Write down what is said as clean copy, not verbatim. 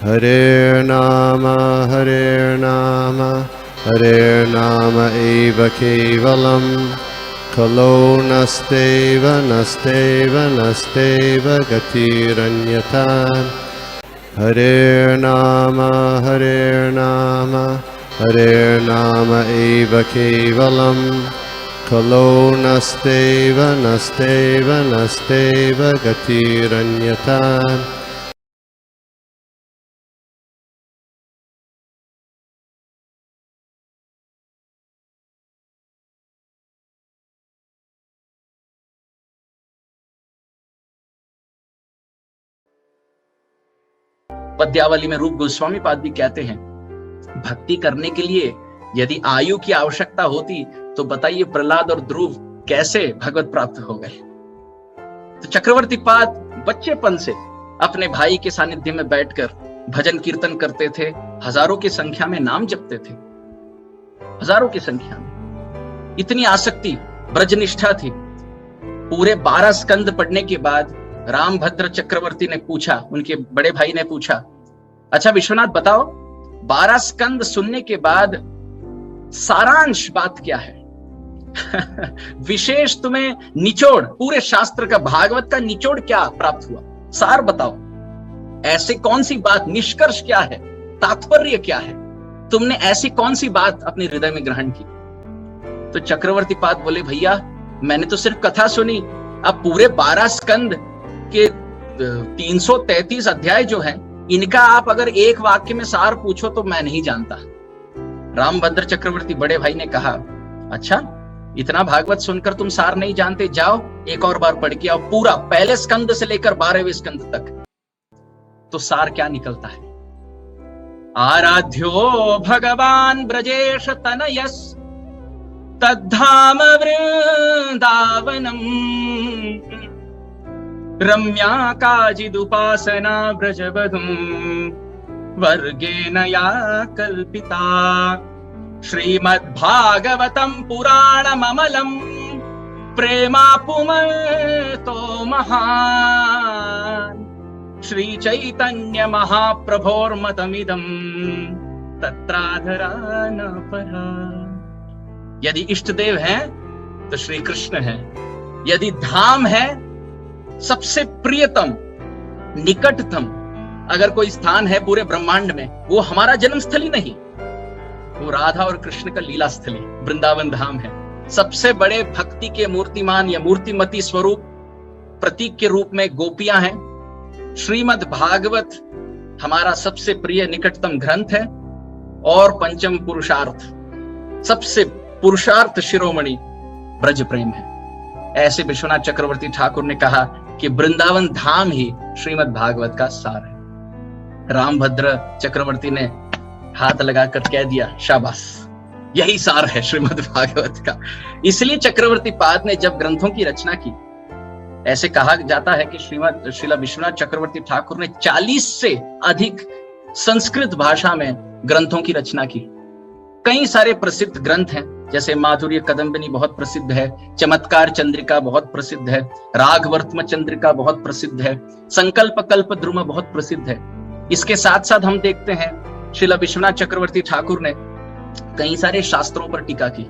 हरे नाम एव केवलम खलो नस्तेव नस्तेव नस्तेव गतिरन्यथा। हरे नाम एव केवलम खलो नस्तेव नस्तेव नस्तेव गतिरन्यथा। पद्यावली में रूप गोस्वामी पाद भी कहते हैं, भक्ति करने के लिए यदि आयु की आवश्यकता होती तो बताइए प्रहलाद और ध्रुव कैसे भगवत प्राप्त हो गए। तो चक्रवर्ती पाद बच्चेपन से अपने भाई के सानिध्य में बैठकर भजन कीर्तन करते थे, हजारों की संख्या में नाम जपते थे, हजारों की संख्या में इतनी आसक्ति, ब्रजनिष्ठा थी। पूरे 12 स्कंद पढ़ने के बाद रामभद्र चक्रवर्ती ने पूछा, उनके बड़े भाई ने पूछा, अच्छा विश्वनाथ बताओ 12 स्कंद सुनने के बाद सारांश बात क्या है? विशेष तुम्हें निचोड़, पूरे शास्त्र का, भागवत का निचोड़ क्या प्राप्त हुआ? सार बताओ, ऐसे कौन सी बात, निष्कर्ष क्या है, तात्पर्य क्या है? तुमने ऐसी कौन सी बात अपने हृदय में ग्रहण की? तो चक्रवर्ती पाद बोले, भैया मैंने तो सिर्फ कथा सुनी, अब पूरे 12 स्कंद के 333 अध्याय जो हैं, इनका आप अगर एक वाक्य में सार पूछो तो मैं नहीं जानता। रामभद्र चक्रवर्ती बड़े भाई ने कहा, अच्छा इतना भागवत सुनकर तुम सार नहीं जानते, जाओ एक और बार पढ़ के आओ पूरा, पहले स्कंद से लेकर 12वें स्कंद तक। तो सार क्या निकलता है? आराध्यो भगवान ब्रजेश तनयस तद्धाम वृंदावनम रम्या काचिदुपासना ब्रजवधूं वर्गेण या कल्पिता। श्रीमद्भागवतं पुराणममलं प्रेमापुमतो महान् श्रीचैतन्य महाप्रभोर्मतमिदं तत्राधरानपरा। यदि इष्ट देव है तो श्री कृष्ण है, यदि धाम है सबसे प्रियतम निकटतम अगर कोई स्थान है पूरे ब्रह्मांड में, वो हमारा जन्म स्थली नहीं, वो राधा और कृष्ण का लीला स्थली वृंदावन धाम है। सबसे बड़े भक्ति के मूर्तिमान या मूर्तिमती स्वरूप प्रतीक के रूप में गोपियां हैं। श्रीमद् भागवत हमारा सबसे प्रिय निकटतम ग्रंथ है और पंचम पुरुषार्थ, सबसे पुरुषार्थ शिरोमणि ब्रज प्रेम है। ऐसे विश्वनाथ चक्रवर्ती ठाकुर ने कहा कि वृंदावन धाम ही श्रीमद् भागवत का सार है। रामभद्र चक्रवर्ती ने हाथ लगाकर कह दिया, शाबाश, यही सार है श्रीमद् भागवत का। इसलिए चक्रवर्ती पाद ने जब ग्रंथों की रचना की, ऐसे कहा जाता है कि श्रीला विश्वनाथ चक्रवर्ती ठाकुर ने 40 से अधिक संस्कृत भाषा में ग्रंथों की रचना की। कई सारे प्रसिद्ध ग्रंथ हैं, जैसे माधुर्य कदम्बिनी बहुत प्रसिद्ध है, चमत्कार चंद्रिका बहुत प्रसिद्ध है, रागवर्त्म चंद्रिका बहुत प्रसिद्ध है, संकल्प कल्प द्रुम बहुत प्रसिद्ध है। इसके साथ साथ हम देखते हैं श्रीला विश्वनाथ चक्रवर्ती ठाकुर ने कई सारे शास्त्रों पर टीका की।